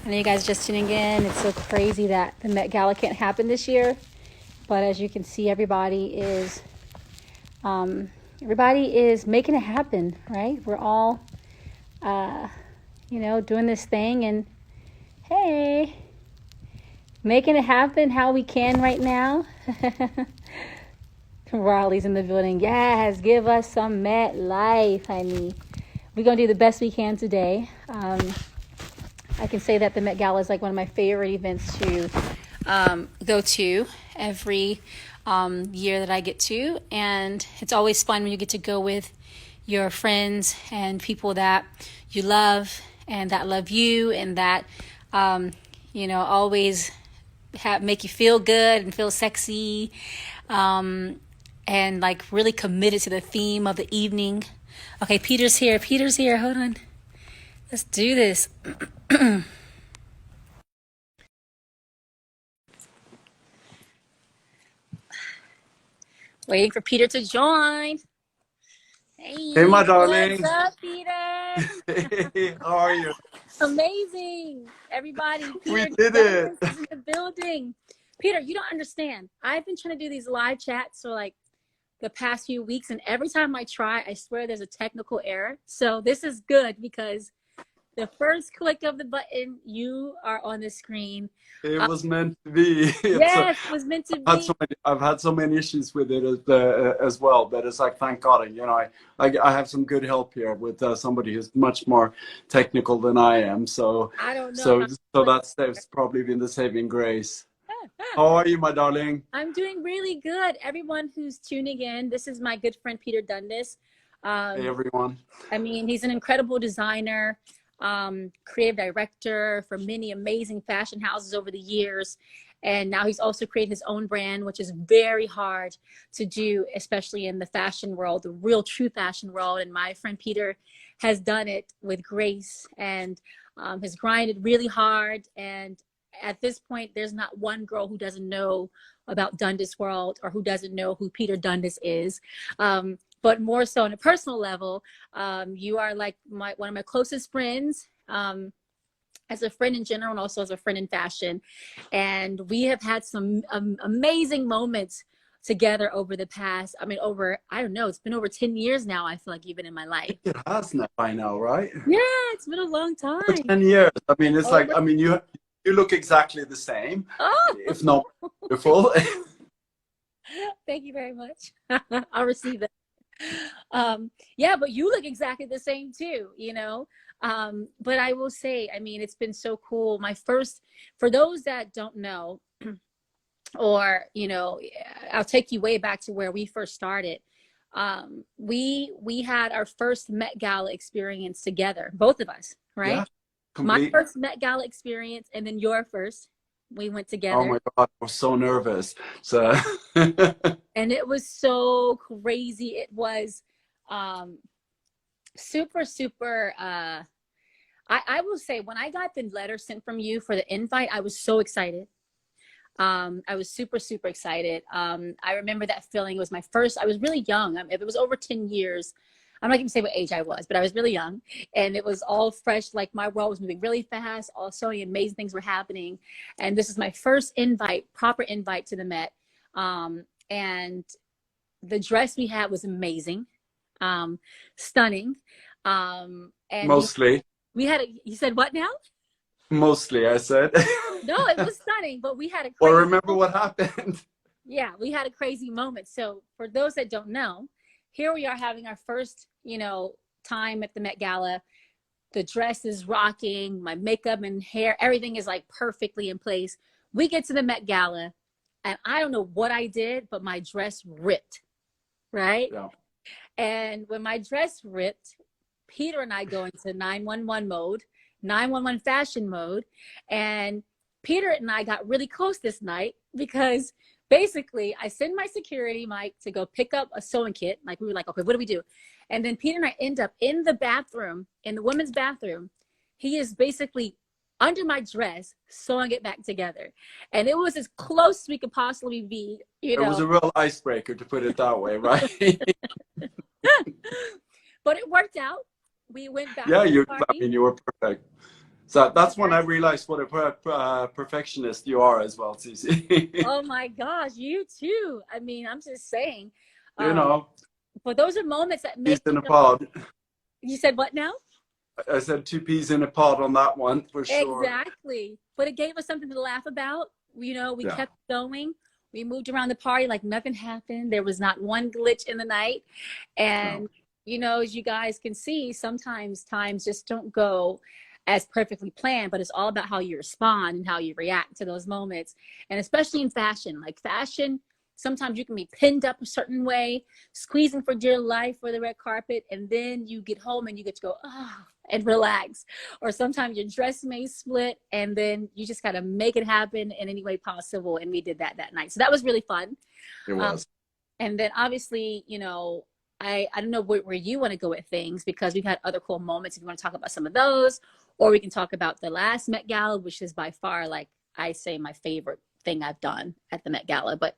I know you guys are just tuning in. It's so crazy that the Met Gala can't happen this year, but as you can see, um, everybody is making it happen, right? We're all, uh, doing this thing and hey, making it happen how we can right now. Raleigh's in the building. Yes, give us some Met life, honey. We're gonna do the best we can today. I can say that the Met Gala is like one of my favorite events to go to every year that I get to. And it's always fun when you get to go with your friends and people that you love and that love you and that, always make you feel good and feel sexy and like really committed to the theme of the evening. Okay, Peter's here. Peter's here. Hold on. Let's do this. Waiting for Peter to join. Hey, Hey, my what's darling. up, Peter? Hey, how are you? Amazing. Everybody, We Peter did it. Dundas is in the building. Peter, you don't understand. I've been trying to do these live chats for like the past few weeks, and every time I try, I swear there's a technical error. So this is good because the first click of the button, you are on the screen. It was meant to be. Yes, it was meant to be. I've had so many issues with it as well, but it's like, thank God, I have some good help here with somebody who's much more technical than I am. So, I don't know so, how. so that's probably been the saving grace. How are you, my darling? I'm doing really good. Everyone who's tuning in, this is my good friend Peter Dundas. Hey, Um, everyone. I mean, he's an incredible designer, creative director for many amazing fashion houses over the years. And now he's also created his own brand, which is very hard to do, especially in the fashion world, the real true fashion world. And my friend Peter has done it with grace and has grinded really hard. And at this point, there's not one girl who doesn't know about Dundas World or who doesn't know who Peter Dundas is. But more so on a personal level, you are like one of my closest friends, as a friend in general and also as a friend in fashion. And we have had some amazing moments together over the past, I don't know, it's been over 10 years now. I feel like you've been in my life. It has now by now, right? Yeah, it's been a long For time. 10 years. I mean, it's like, Over. you look exactly the same, Oh, if not beautiful. thank you very much. I'll receive that. Yeah, but you look exactly the same too, but I will say, I mean, it's been so cool. For those that don't know, or I'll take you way back to where we first started. We had our first Met Gala experience together, both of us, right? Yeah, My complete. first Met Gala experience, and then your first. We went Oh together. my God, I was so nervous. So, And it was so crazy. It was um, super, super. I will say, when I got the letter sent from you for the invite, I was so excited. I was super, super excited. I remember that feeling. It was my first. I was really young. If it was over 10 years, I'm not going to say what age I was, but I was really young. And it was all fresh. Like, my world was moving really fast. All so many amazing things were happening. And this is my first invite, proper invite to the Met. And the dress we had was amazing, stunning. And mostly, we had you said what now? mostly, I said. No, it was stunning, but we had a Well, crazy remember moment. what happened? Yeah, we had a crazy moment. So for those that don't know, here we are having our first, time at the Met Gala. The dress is rocking, my makeup and hair, everything is like perfectly in place. We get to the Met Gala, and I don't know what I did, but my dress ripped, right? Yeah. And when my dress ripped, Peter and I go into 911 mode, 911 fashion mode. And Peter and I got really close this night because basically I send my security, Mike, to go pick up a sewing kit. Like, we were like, okay, what do we do? And then Peter and I end up in the bathroom, in the women's bathroom. He is basically under my dress, sewing it back together. And it was as close as we could possibly be, It was a real icebreaker, to put it that way, right? but it worked out. We went back Yeah, to the party. you were perfect. So that's when I realized what a perfectionist you are as well, Cici. Oh my gosh, you too. I mean, I'm just saying. You Um, know, but those are moments that peas make in you a know. pod. You said what now? I said two peas in a pod on that one for sure. Exactly. But it gave us something to laugh about. You know, we Yeah. kept going. We moved around the party like nothing happened. There was not one glitch in the night. No. And, you know, as you guys can see, sometimes times just don't go as perfectly planned, but it's all about how you respond and how you react to those moments. And especially in fashion, like fashion, sometimes you can be pinned up a certain way, squeezing for dear life for the red carpet. And then you get home and you get to go, oh, and relax. Or sometimes your dress may split and then you just got to make it happen in any way possible. And we did that that night. So that was really fun. It Um, was. and then obviously, you know, I don't know where you want to go with things because we've had other cool moments. If you want to talk about some of those, or we can talk about the last Met Gala, which is by far, like I say, my favorite thing I've done at the Met Gala. But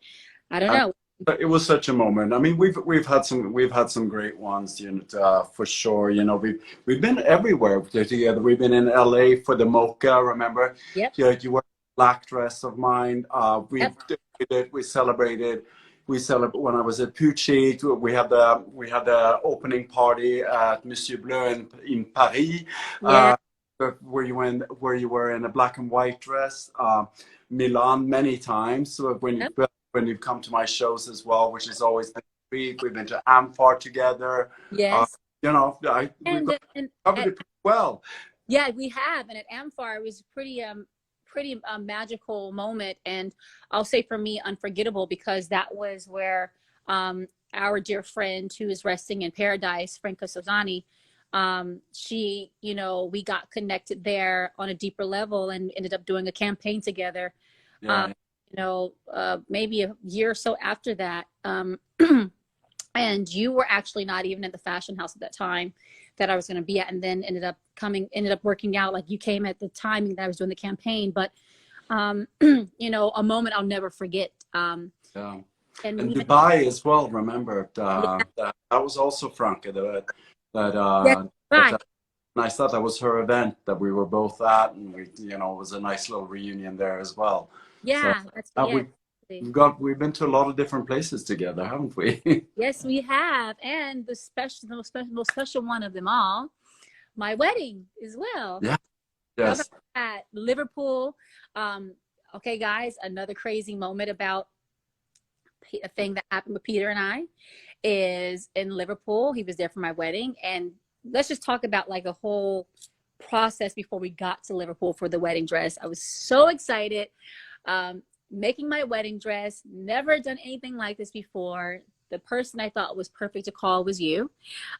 I don't And know. it was such a moment. I mean, we've had some great ones, you know, for sure. You know, we've been everywhere together. We've been in LA for the Mocha. Remember, Yep. you were a black dress of mine. Yep. We celebrated. We celebrate when I was at Pucci. We had the opening party at Monsieur Bleu in Paris. Yeah. Where you were in a black and white dress. Milan many times. So Yep. when you've come to my shows as well, which is always a treat. We've been to Amphar together. Uh, Yes. you know, we've And covered at, it pretty well. yeah, we have. And at Amphar, it was pretty magical moment. And I'll say for me, unforgettable because that was where our dear friend who is resting in paradise, Franca Sozani, she, you know, we got connected there on a deeper level and ended up doing a campaign together. Um, Yeah, you know, maybe a year or so after that. And you were actually not even at the fashion house at that time that I was going to be at, and then ended up working out. Like you came at the timing that I was doing the campaign, but you know, a moment I'll never forget. yeah. And And we met. Dubai as well. Remember Yeah, that was also Franca that yeah, right. that and I thought that was her event that we were both at, and you know, it was a nice little reunion there as well. So Yeah, that's yeah. we've been to a lot of different places together, haven't we? Yes, we have, and most special one of them all, my wedding as well. Yeah. How about Yes. that? Liverpool. Um, okay, guys, another crazy moment about a thing that happened with Peter and I is in Liverpool. He was there for my wedding. And let's just talk about like a whole process before we got to Liverpool for the wedding dress. I was so excited. Making my wedding dress, never done anything like this before. The person I thought was perfect to call was you,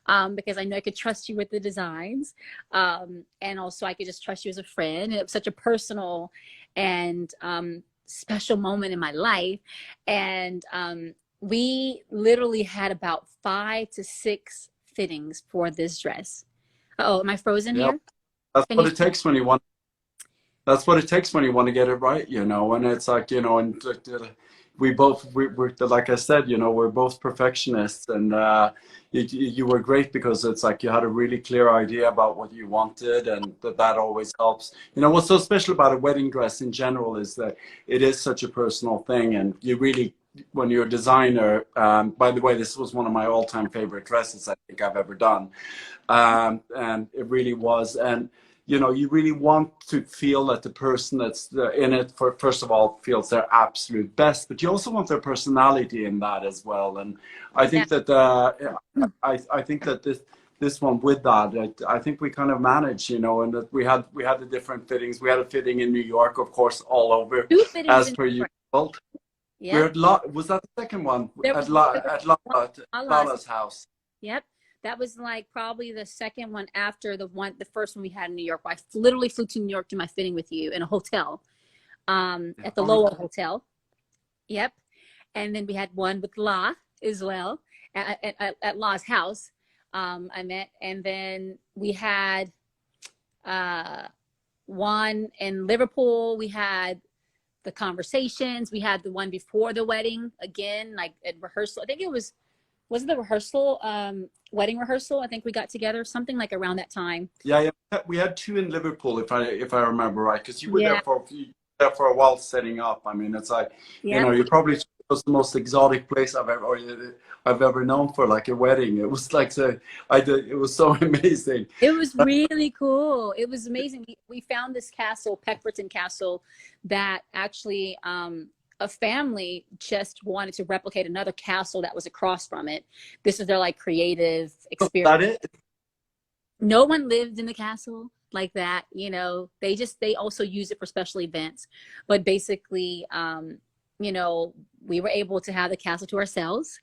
because I know I could trust you with the designs. And also I could just trust you as a friend. And it was such a personal and special moment in my life. And we literally had about 5 to 6 fittings for this dress. Oh, am I frozen Yeah. here? That's Can what you? it takes when you want. That's what it takes when you want to get it right, you know. And it's like, you know, and we're like I said, you know, we're both perfectionists, and you were great because it's like you had a really clear idea about what you wanted, and that always helps. You know, what's so special about a wedding dress in general is that it is such a personal thing, and you really, when you're a designer, by the way, this was one of my all-time favorite dresses I think I've ever done, and it really was. And you know, you really want to feel that the person that's in it, for first of all, feels their absolute best, but you also want their personality in that as well. And I Yeah. think that I think that this one with that, I think we kind of managed, you know, and that we had the different fittings. We had a fitting in New York, of course, all over, 2 fittings as in per New York. usual. We're Yep. at was that the second one There at was La there was at one Lala's. Lala's house? Yep. That was like probably the second one after the first one we had in New York. I literally flew to New York to my fitting with you in a hotel, at the Oh, Lowell Hotel. Yep. And then we had one with La as well at La's house. I met, and then we had uh, one in Liverpool. We had the conversations. We had the one before the wedding again, like at rehearsal. I think it was was it the rehearsal, wedding rehearsal? I think we got together something like around that time. Yeah, yeah. We had two in Liverpool, if I remember right, because you were Yeah, there for a while setting up. I mean, it's like, you yeah. know, you probably chose the most exotic place I've ever known for like a wedding. It was like it was so amazing. It was really cool. It was amazing. We found this castle, Peckforton Castle, that actually a family just wanted to replicate another castle that was across from it. This is their like creative Is experience. that it? No one lived in the castle like that, they also use it for special events. But basically, you know, we were able to have the castle to ourselves,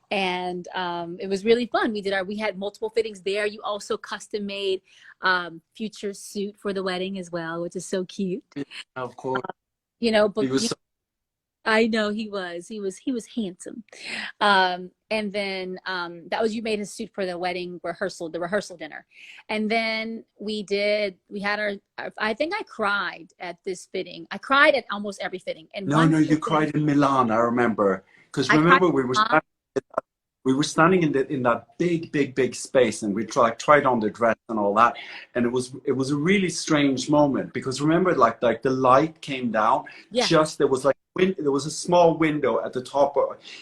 and it was really fun. We had multiple fittings there. You also custom made future suit for the wedding as well, which is so cute. Yeah, of course. But He was so I know he was handsome. And then that was, you made his suit for the wedding rehearsal, the rehearsal dinner. And then we had I think I cried at this fitting. I cried at almost every fitting. And No, one no, you fitting, cried in Milan, I remember. Because I cried. remember we were standing in that big space, and we tried on the dress and all that, and it was a really strange moment, because remember, like the light came down, Yeah, just there was a small window at the top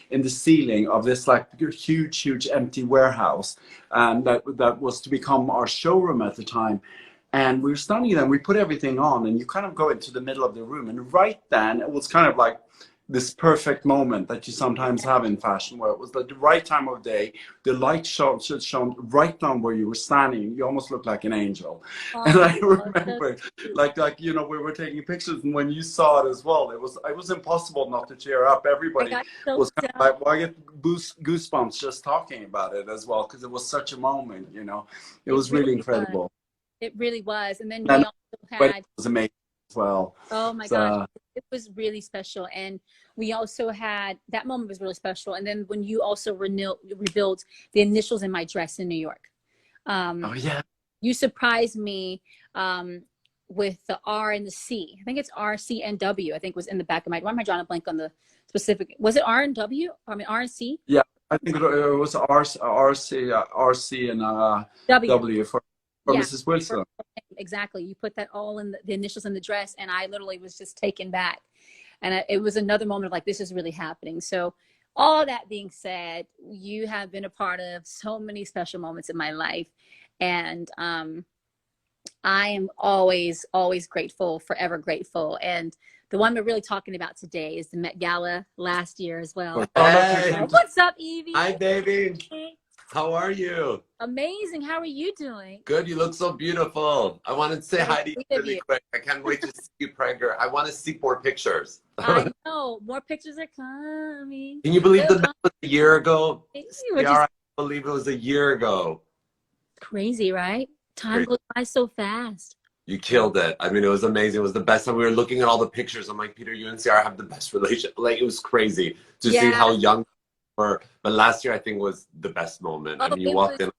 in the ceiling of this like huge empty warehouse, and that was to become our showroom at the time. And we were standing there, and we put everything on, and you kind of go into the middle of the room, and right then it was kind of like this perfect moment that you sometimes have in fashion, where it was like the right time of day, the light shone right down where you were standing. You almost looked like an angel. And oh, I so remember, cute. we were taking pictures, and when you saw it as well, it was impossible not to cheer up. I Everybody got so was kind of down. like, well, I get goosebumps just talking about it as well, because it was such a moment. It It was really really was. incredible. It really was. And then we And also but it had, was amazing as well. oh my gosh, So it was really special. And we also had, that moment was really special. And then when you also rebuilt the initials in my dress in New York, oh um, yeah. you surprised me with the R and the C. I think it's R, C, and W, I think was in the back of my, why am I drawing a blank on the specific, was it R and W? I mean, R and C? Yeah, I think it was RC and W. W for Yeah. Mrs. Wilson. Exactly. You put that all in the initials in the dress, and I literally was just taken back. And it was another moment of like, this is really happening. So all that being said, you have been a part of so many special moments in my life. And I am always, always grateful, forever grateful. And the one we're really talking about today is the Met Gala last year as well. Hey, What's up, Evie? hi, baby. How are you? Amazing. How are you doing? Good. You look so beautiful. I wanted to say Very hi to you sweet of really you. quick. I can't wait to see you, Prager. I want to see more pictures. I know. More pictures are coming. Can you believe They're the Met was a year ago? which is Ciara, I believe it was a year ago. crazy, right? Time Crazy. goes by so fast. You killed it. I mean, it was amazing. It was the best time. We were looking at all the pictures. I'm like, Peter, you and Ciara have the best relationship. Like, it was crazy to see Yeah. how young we were. But last year, I think, was the best moment. I Oh, mean, you walked in,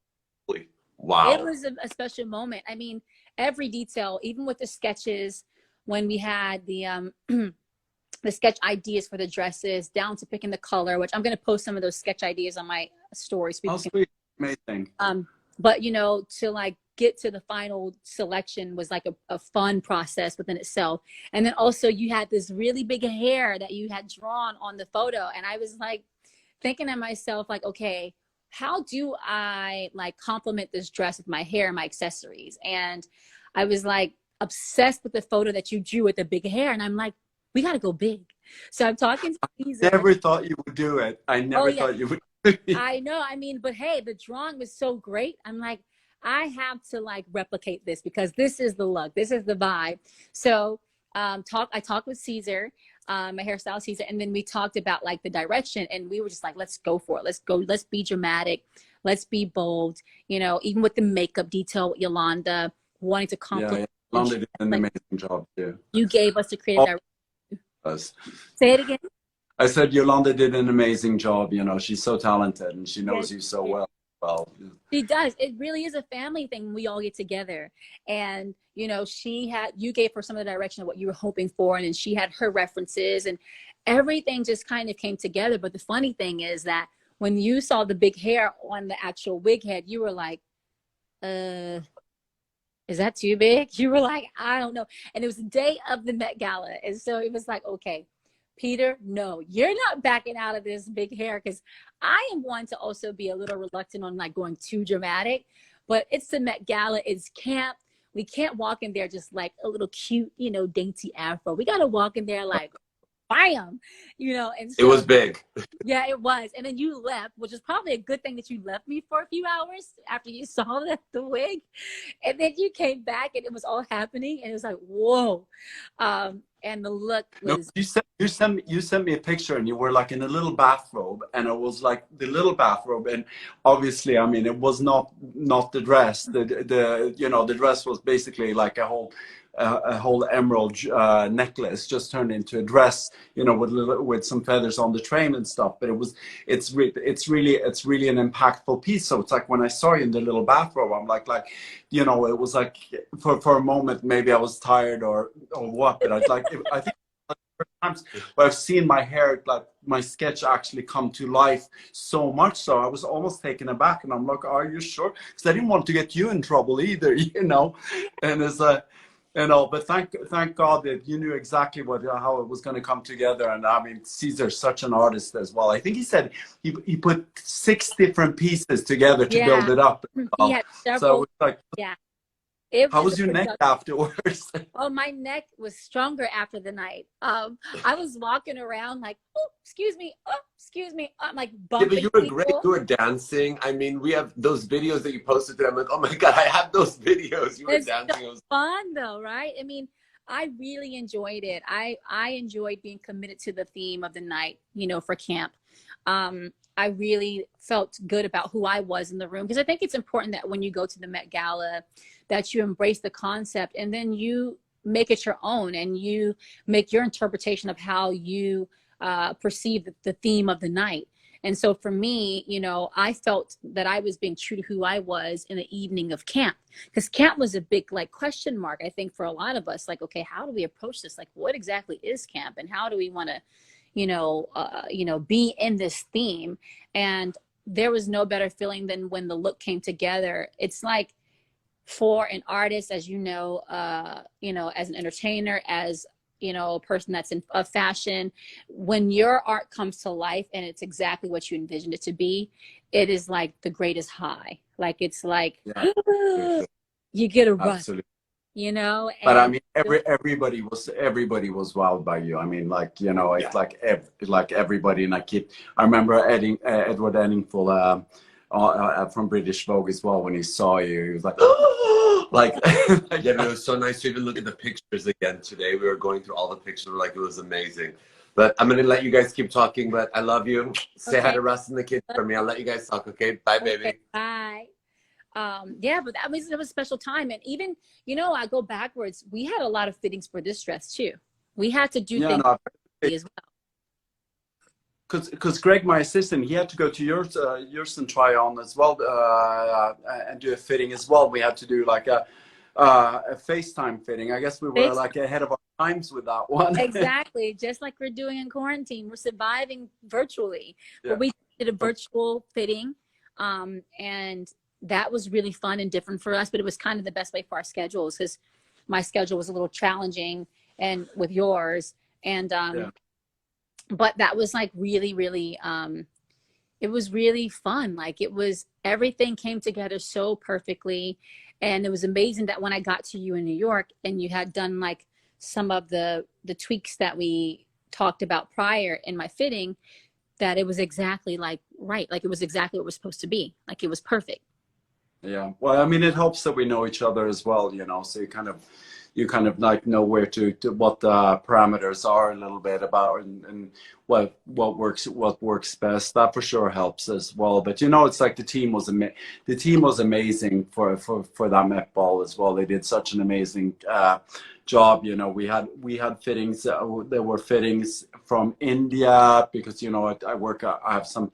like, it wow. was a special moment. I mean, every detail, even with the sketches, when we had the the sketch ideas for the dresses, down to picking the color, which I'm going to post some of those sketch ideas on my stories. Oh, sweet, amazing. But to like get to the final selection was like a fun process within itself. And then also you had this really big hair that you had drawn on the photo, and I was like thinking to myself, like, okay, how do I like complement this dress with my hair and my accessories? And I was like obsessed with the photo that you drew with the big hair, and I'm like, we got to go big. So I'm talking to Caesar. Never thought you would do it. I never thought you would. I know. I mean, but hey, the drawing was so great. I'm like, I have to like replicate this because this is the look. This is the vibe. So I talked with Caesar, my hairstylist Caesar, and then we talked about like the direction, and we were just like, let's go for it. Let's go. Let's be dramatic. Let's be bold. Even with the makeup detail, Yolanda wanting to compliment. Yeah, Yolanda did an amazing job too. You gave us the creative direction. Say it again. I said Yolanda did an amazing job. She's so talented, and she knows you so well. She does. It really is a family thing. We all get together, and you gave her some of the direction of what you were hoping for, and then she had her references, and everything just kind of came together. But the funny thing is that when you saw the big hair on the actual wig head, you were like, uh, is that too big? You were like, I don't know. And it was the day of the Met Gala. And so it was like, okay, Peter, no, you're not backing out of this big hair, because I am one to also be a little reluctant on like going too dramatic. But it's the Met Gala, it's camp. We can't walk in there just like a little cute, you know, dainty afro. We got to walk in there like, bam, you know. And It so was big. yeah, it was. And then you left, which is probably a good thing that you left me for a few hours after you saw the wig. And then you came back and it was all happening. And it was like, whoa. And the look No, was. you sent me a picture, and you were like in a little bathrobe, and it was like the little bathrobe, and obviously, I mean, it was not the dress. The you know, the dress was basically like a whole emerald necklace just turned into a dress, you know, with some feathers on the train and stuff. But it's really an impactful piece. So it's like when I saw you in the little bathrobe, I'm like, you know, it was like for a moment maybe I was tired or what, but I think times where I've seen my hair, like my sketch actually come to life so much so I was almost taken aback, and I'm like, are you sure? Because I didn't want to get you in trouble either, you know. And it's you know, but thank God that you knew exactly how it was going to come together. And I mean, Caesar's such an artist as well. I think he said he put 6 different pieces together to build Yeah. it up. He had So several. it's like, Yeah. It how was was a your neck production. afterwards? Oh, my neck was stronger after the night. I was walking around like, oh, excuse me. Oh, excuse me. I'm like Yeah, but bumping you were great. people. You were dancing. I mean, we have those videos that you posted today. I'm like, oh my God, I have those videos. You were It's so dancing. It was fun though, right? I mean, I really enjoyed it. I enjoyed being committed to the theme of the night, you know, for camp. I really felt good about who I was in the room, because I think it's important that when you go to the Met Gala, that you embrace the concept and then you make it your own, and you make your interpretation of how you perceive the theme of the night. And so for me, you know, I felt that I was being true to who I was in the evening of camp, because camp was a big like question mark, I think, for a lot of us. Like, okay, how do we approach this? Like, what exactly is camp, and how do we want to, you know, be in this theme? And there was no better feeling than when the look came together. It's like, for an artist, as you know, as an entertainer, as you know, a person that's in fashion, when your art comes to life and it's exactly what you envisioned it to be, it is like the greatest high. Like, it's like, yeah, for sure. you get a rush, Absolutely. you know. But I And mean, everybody was wowed by you. I mean, like, you know, it's Yeah. like everybody. And I remember Edward Enninful from British Vogue as well. When he saw you, he was like, like, Yeah, but it was so nice to even look at the pictures again today. We were going through all the pictures. Like, it was amazing. But I'm going to let you guys keep talking, but I love you. Say hi okay, to Russ and the kids for me. I'll let you guys talk, okay? Bye, okay, baby. bye. Yeah, but that was, it was a special time. And even, you know, I go backwards, we had a lot of fittings for this dress too. We had to do yeah, things no, as well. because Greg, my assistant, he had to go to yours and try on as well, and do a fitting as well. We had to do like a FaceTime fitting. I guess we were It's like ahead of our times with that one. exactly just like we're doing in quarantine. We're surviving virtually, Yeah. but we did a virtual fitting, and that was really fun and different for us. But it was kind of the best way for our schedules, because my schedule was a little challenging, and with yours, and Yeah. but that was like really it was really fun. Like, it was, everything came together so perfectly. And it was amazing that when I got to you in New York and you had done like some of the tweaks that we talked about prior in my fitting, that it was exactly like right, like it was exactly what it was supposed to be. Like, it was perfect. Yeah. Well, I mean, it helps that we know each other as well, you know, so you kind of like know where to what the parameters are a little bit about, and what works best. That for sure helps as well. But you know, it's like the team was amazing for that Met Ball as well. They did such an amazing job. You know, we had fittings. There were fittings from India, because you know I have some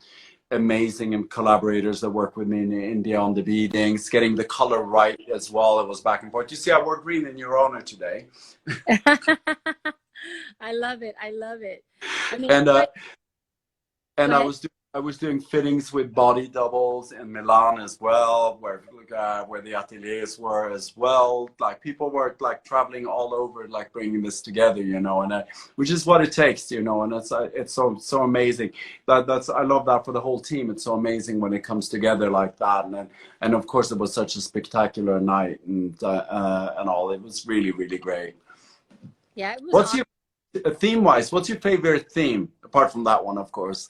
amazing collaborators that work with me in India on the beadings, getting the color right as well. It was back and forth. You see, I wore green in your honor today. I love it. I love it. I mean, And go I ahead. was doing I was doing fittings with body doubles in Milan as well, where the ateliers were as well. Like people were like traveling all over, like bringing this together, you know, and which is what it takes, you know, and it's so amazing. That's I love that for the whole team. It's so amazing when it comes together like that, and of course it was such a spectacular night and all. It was really great. Yeah, it was What's awesome. your theme-wise? What's your favorite theme apart from that one, of course?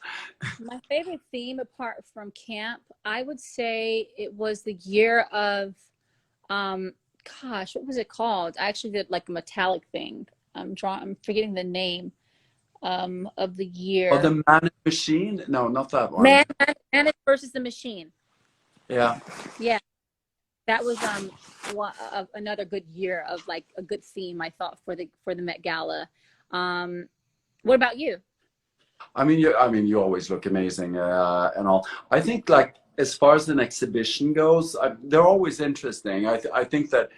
My favorite theme apart from camp, I would say it was the year of, gosh, what was it called? I actually did like a metallic thing. I'm forgetting the name of the Oh, year. the Man in the Machine? No, not that one. Man versus the Machine. Yeah. Yeah, that was another good year of like a good theme, I thought, for the Met Gala. What about you? I mean, you always look amazing and all. I think, like, as far as an exhibition goes, they're always interesting. I think the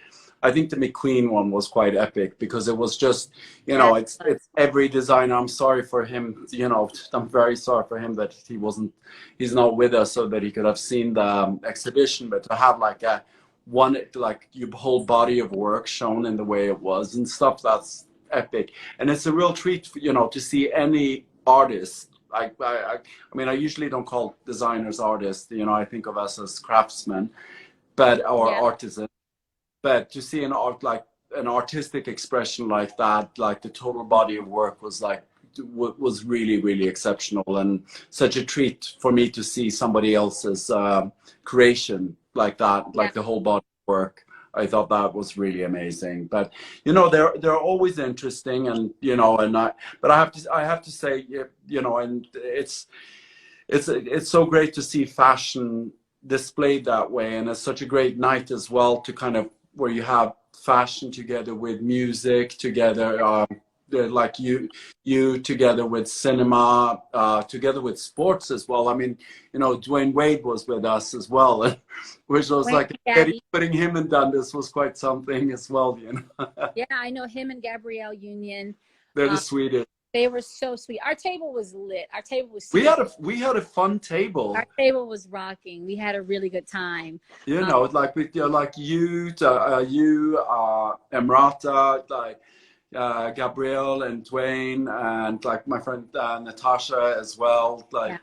McQueen one was quite epic because it was just, you know, it's every designer. I'm sorry for him, you know, I'm very sorry for him that he's not with us so that he could have seen the exhibition, but to have like your whole body of work shown in the way it was and stuff, that's epic. And it's a real treat, you know, to see any artist. I mean, I usually don't call designers artists, you know, I think of us as craftsmen, or artisans. But to see an artistic expression like that, like the total body of work was really exceptional, and such a treat for me to see somebody else's creation like that, like the whole body of work. I thought that was really amazing. But you know, they're always interesting, and you know, but I have to say, you know, and it's so great to see fashion displayed that way, and it's such a great night as well to kind of where you have fashion together with music together, like you together with cinema, together with sports as well. I mean, you know, Dwayne Wade was with us as well, which was like putting him in Dundas was quite something as well, you know. Yeah, I know him and Gabrielle Union. They're the sweetest. They were so sweet. Our table was lit. Our table was we had a fun table. Our table was rocking. We had a really good time. You know, like with like you, Emrata, like Gabrielle and Dwayne, and like my friend Natasha as well. Like,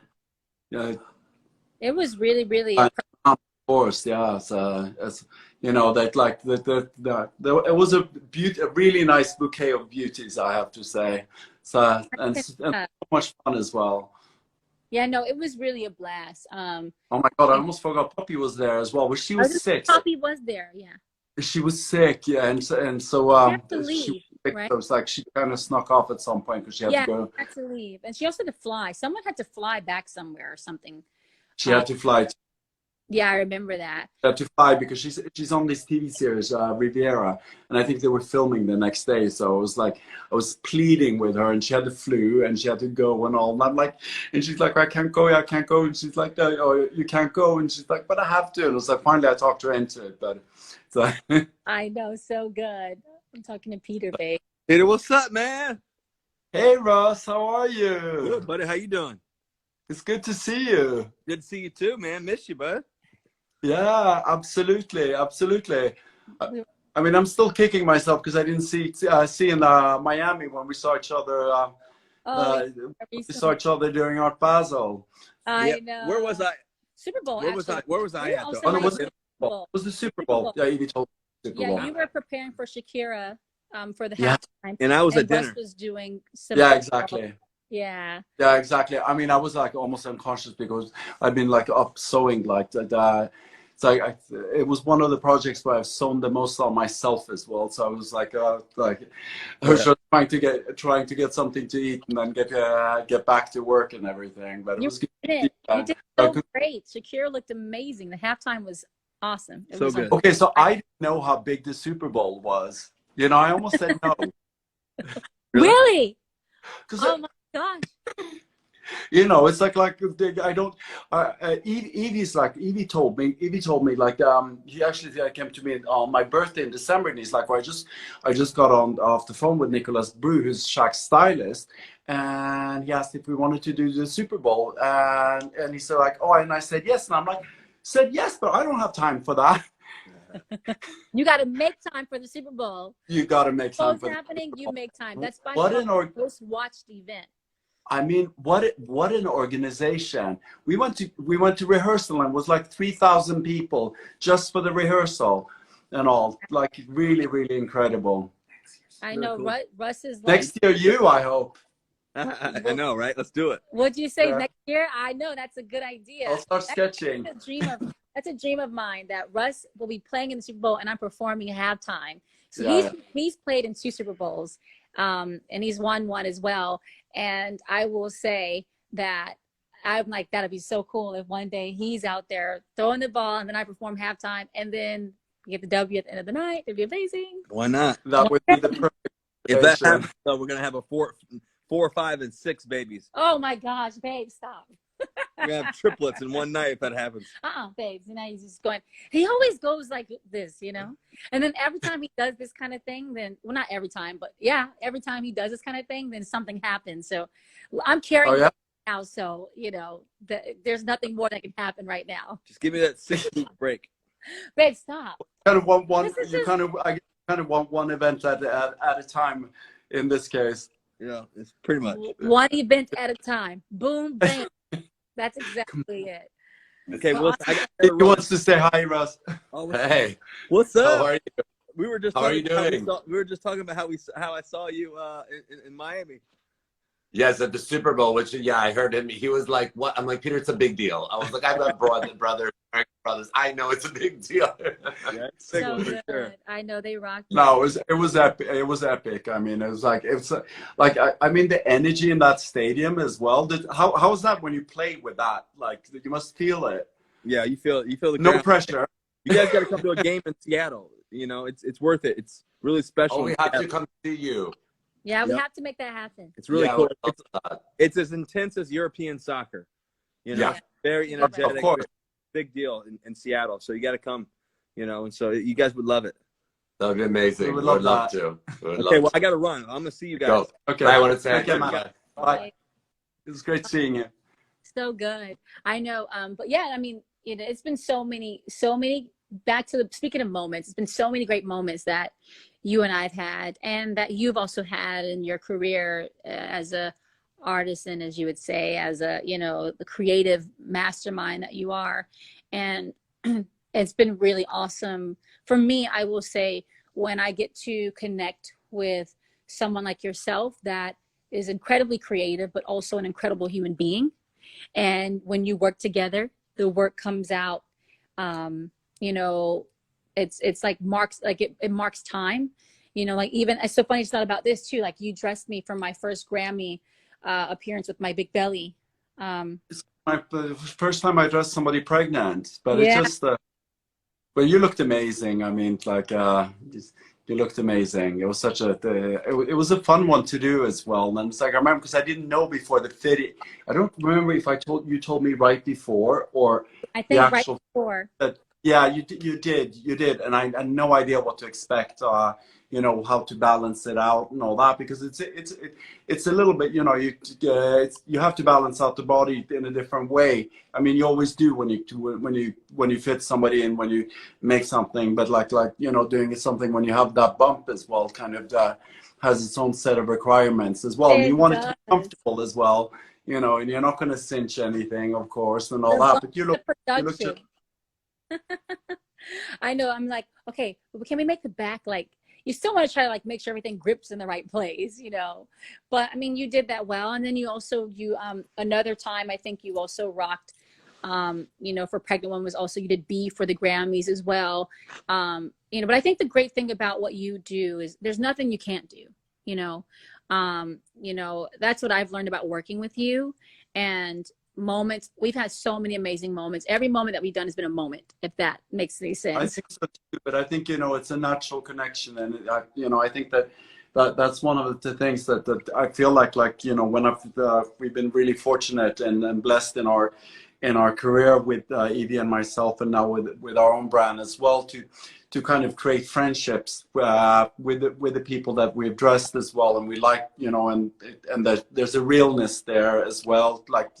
it was really. Of course, yeah. It's you know, that like it was a really nice bouquet of beauties, I have to say. So and so much fun as well. Yeah, no, it was really a blast. Oh my God, I almost forgot Poppy was there as well. Well, she was sick. Poppy was there, yeah. She was sick, yeah, and so leave, right? So it's like she kind of snuck off at some point because she had to go. She had to leave, and she also had to fly. Someone had to fly back somewhere or something. She had to fly. Yeah, I remember that. She had to fly because she's on this TV series, Riviera, and I think they were filming the next day. So I was pleading with her, and she had the flu, and she had to go and all. And I'm like, and she's like, I can't go, and she's like, oh, you can't go, and she's like, but I have to. And it was like, finally, I talked her into it, but. So. I know, so good. I'm talking to Peter, babe. Peter, what's up, man? Hey, Ross, how are you? Good, buddy. How you doing? It's good to see you. Good to see you too, man. Miss you, bud. Yeah, absolutely. I mean, I'm still kicking myself because I didn't see in Miami when we saw each other. We saw each other during Art Basel. I know. Where was I? Super Bowl. Where was I at? Oh, no, was it the Super Bowl? Yeah, you told me Super Bowl. Yeah, you were preparing for Shakira for the halftime. And I was at dinner. Russ was doing exactly. Yeah, exactly. I mean, I was like almost unconscious because I've been like up sewing like that. It's like it was one of the projects where I've sewn the most on myself as well. So I was like I was just trying to get something to eat and then get back to work and everything. But it was good. You did so great. Shakira looked amazing. The halftime was awesome. It was good. Okay, so I didn't know how big the Super Bowl was. You know, I almost said no. Really? Oh my gosh. You know, it's like I don't. Evie told me like he actually came to me on my birthday in December, and he's like, well, I just got on off the phone with Nicholas Brew, who's Shaq's stylist, and he asked if we wanted to do the Super Bowl, and he said like, oh, and I said yes, and I'm like, said yes, but I don't have time for that. You got to make time for the Super Bowl. You got to make time What's for happening? You make time. That's by what far an the most watched event. I mean, what an organization. We went to rehearsal and it was like 3,000 people just for the rehearsal and all. Like really, really incredible. I know. Cool. Russ is like, Next year, you, I hope. I know, right? Let's do it. what'd you say Yeah. next year? I know, that's a good idea. I'll start sketching. That's a dream of mine, that Russ will be playing in the Super Bowl and I'm performing at halftime. So Yeah. he's played in 2 Super Bowls, and he's won one as well. And I will say that I'm like, that'd be so cool if one day he's out there throwing the ball and then I perform halftime and then we get the W at the end of the night. It'd be amazing. Why not? That would be the perfect If that situation. happens, though, we're gonna have a 4, 5, and 6 babies. Oh my gosh, babe, stop. We're gonna have triplets in one night if that happens. Babes, you know, he's just going, he always goes like this, you know, and then every time he does this kind of thing, then, well, not every time, but yeah, every time he does this kind of thing, then something happens. So I'm carrying Oh, yeah? now, so, you know, there's nothing more that can happen right now. Just give me that 6-week break. Babe, stop. Kind of want one. This is You just- I kind of want one event at a time. In this case, Yeah, it's pretty much. One event at a time. Boom, bam. That's exactly it. Okay, well, I got he to run. wants to say hi, Russ. Oh, Hey, what's up? how are you? We were just How are you talking about doing? we were just talking about how I saw you in Miami. Yes, at the Super Bowl, which, yeah, I heard him. He was like, what? I'm like, Peter, it's a big deal. I was like, I've got brothers, American brothers. I know it's a big deal. Yeah, it's a big So one for good. sure. I know they rock. No, it was epic. It was epic. I mean, I mean, the energy in that stadium as well. How was that when you played with that? Like, you must feel it. Yeah, you feel the No ground. pressure. You guys got to come to a game in Seattle. You know, it's worth it. It's really special. Oh, we in have to Seattle. come see you. Yeah, we Yep. have to make that happen. It's really Yeah, cool. we love that. It's as intense as European soccer. You know, Yeah. very energetic. Of course. Big deal in Seattle. So you got to come. You know, and so you guys would love it. That would be amazing. We We would would love love to. We would Okay, love well, to. I got to run. I'm gonna see you guys. Go. Okay. I want to say Okay, man. bye. Bye. It was great seeing you. So good. I know. But yeah, I mean, you know, it's been so many, back to the, speaking of moments, it's been so many great moments that you and I've had and that you've also had in your career as a artist and, as you would say, as a, you know, the creative mastermind that you are. And it's been really awesome for me. I will say, when I get to connect with someone like yourself that is incredibly creative, but also an incredible human being. And when you work together, the work comes out, you know, it's like it marks time, you know, like even, it's so funny, it's not about this too. Like, you dressed me for my first Grammy appearance with my big belly. The first time I dressed somebody pregnant, but Yeah. it just, but you looked amazing. I mean, like, you looked amazing. It was such it was a fun one to do as well. And it's like, I remember, because I didn't know before the fitting. I don't remember if you told me right before, or I the think right actual before. yeah, you did, and I had no idea what to expect. You know, how to balance it out and all that, because it's a little bit, you know, you have to balance out the body in a different way. I mean, you always do when you fit somebody in, when you make something, but like you know, doing something when you have that bump as well, kind of has its own set of requirements as well. And you want it to be comfortable as well, you know, and you're not going to cinch anything, of course, and all that. But you look Production. I know. I'm like, okay, but can we make the back, like, you still want to try to like make sure everything grips in the right place, you know, but I mean, you did that well. And then you another time, I think you also rocked, you know, for Pregnant One was also, you did B for the Grammys as well. You know, but I think the great thing about what you do is there's nothing you can't do, you know, that's what I've learned about working with you. And moments, we've had so many amazing moments. Every moment that we've done has been a moment, if that makes any sense. I think so too, but I think, you know, it's a natural connection, and you know, I think that that's one of the things that I feel like you know, when we've been really fortunate and blessed in our career with Evie and myself, and now with our own brand as well, to kind of create friendships with the people that we've dressed as well, and we like, you know, and there's a realness there as well, like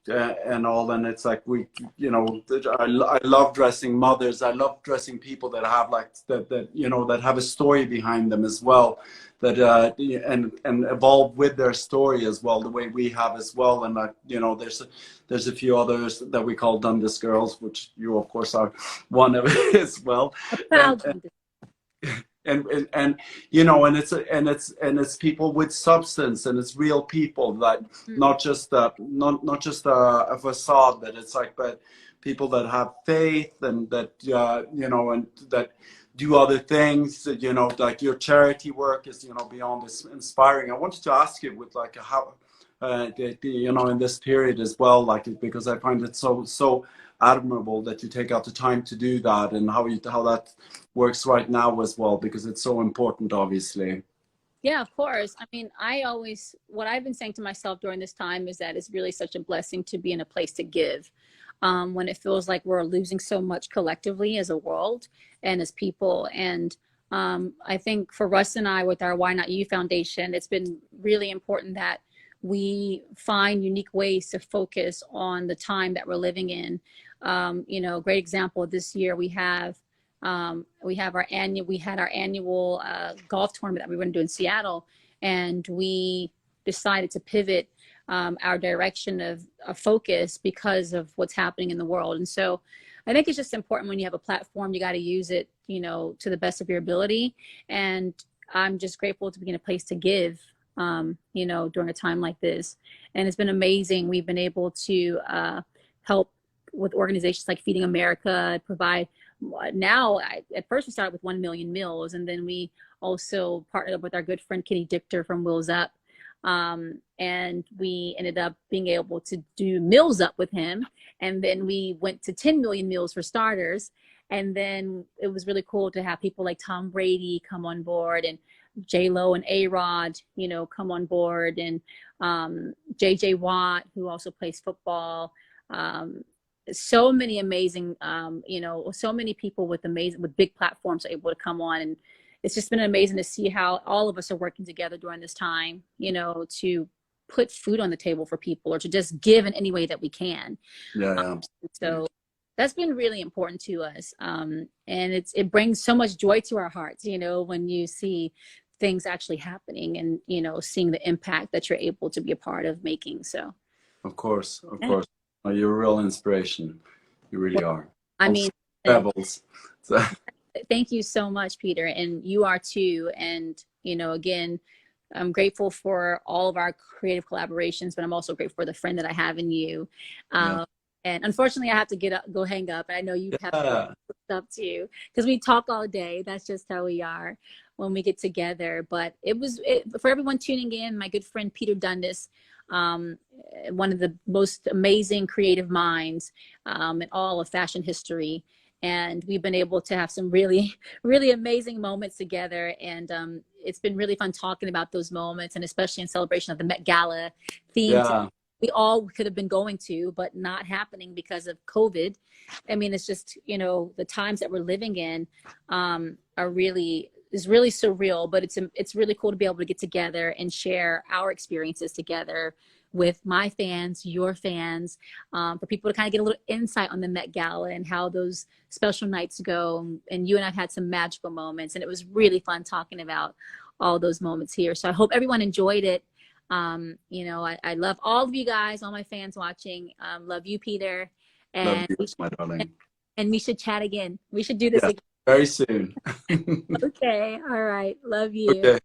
and all. And it's like, we, you know, I love dressing mothers. I love dressing people that have like that you know, that have a story behind them as well, that and evolve with their story as well, the way we have as well. And you know, there's a few others that we call Dundas girls, which you of course are one of as well. And you know, and it's people with substance, and it's real people, that not just not just a facade, but it's like, but people that have faith, and that you know, and that do other things, you know, like your charity work is, you know, beyond this inspiring. I wanted to ask you, with like how you know, in this period as well, like, because I find it so admirable that you take out the time to do that, and how that works right now as well, because it's so important, obviously. Yeah, of course. I mean, what I've been saying to myself during this time is that it's really such a blessing to be in a place to give, when it feels like we're losing so much collectively as a world and as people. And I think for Russ and I, with our Why Not You Foundation, it's been really important that we find unique ways to focus on the time that we're living in. You know, a great example this year, we had our annual golf tournament that we were going to do in Seattle, and we decided to pivot our direction of focus because of what's happening in the world. And so I think it's just important, when you have a platform, you got to use it, you know, to the best of your ability. And I'm just grateful to be in a place to give, you know, during a time like this. And it's been amazing. We've been able to help with organizations like Feeding America, provide. Now, at first we started with 1 million meals, and then we also partnered up with our good friend Kenny Dichter from Wheels Up, and we ended up being able to do Meals Up with him, and then we went to 10 million meals for starters. And then it was really cool to have people like Tom Brady come on board, and J-Lo and A-Rod, you know, come on board, and JJ Watt, who also plays football. So many amazing, you know, so many people with big platforms are able to come on. And it's just been amazing to see how all of us are working together during this time, you know, to put food on the table for people, or to just give in any way that we can. Yeah. So that's been really important to us. And it brings so much joy to our hearts, you know, when you see things actually happening, and, you know, seeing the impact that you're able to be a part of making. So Of course. Oh, you're a real inspiration. You really are. I mean, levels. So. Thank you so much, Peter. And you are too. And, you know, again, I'm grateful for all of our creative collaborations, but I'm also grateful for the friend that I have in you. And unfortunately, I have to go hang up. And I know you have stuff too, because we talk all day. That's just how we are when we get together. But for everyone tuning in, my good friend Peter Dundas, one of the most amazing creative minds in all of fashion history. And we've been able to have some really, really amazing moments together. And it's been really fun talking about those moments, and especially in celebration of the Met Gala theme. Yeah. We all could have been going to, but not happening because of COVID. I mean, it's just, you know, the times that we're living in is really surreal, but it's really cool to be able to get together and share our experiences together with my fans, your fans, for people to kind of get a little insight on the Met Gala and how those special nights go. And you and I've had some magical moments, and it was really fun talking about all those moments here. So I hope everyone enjoyed it. You know, I love all of you guys, all my fans watching. Love you, Peter. And love you, my darling. And we should chat again. We should do this again. Very soon. Okay. All right. Love you. Okay.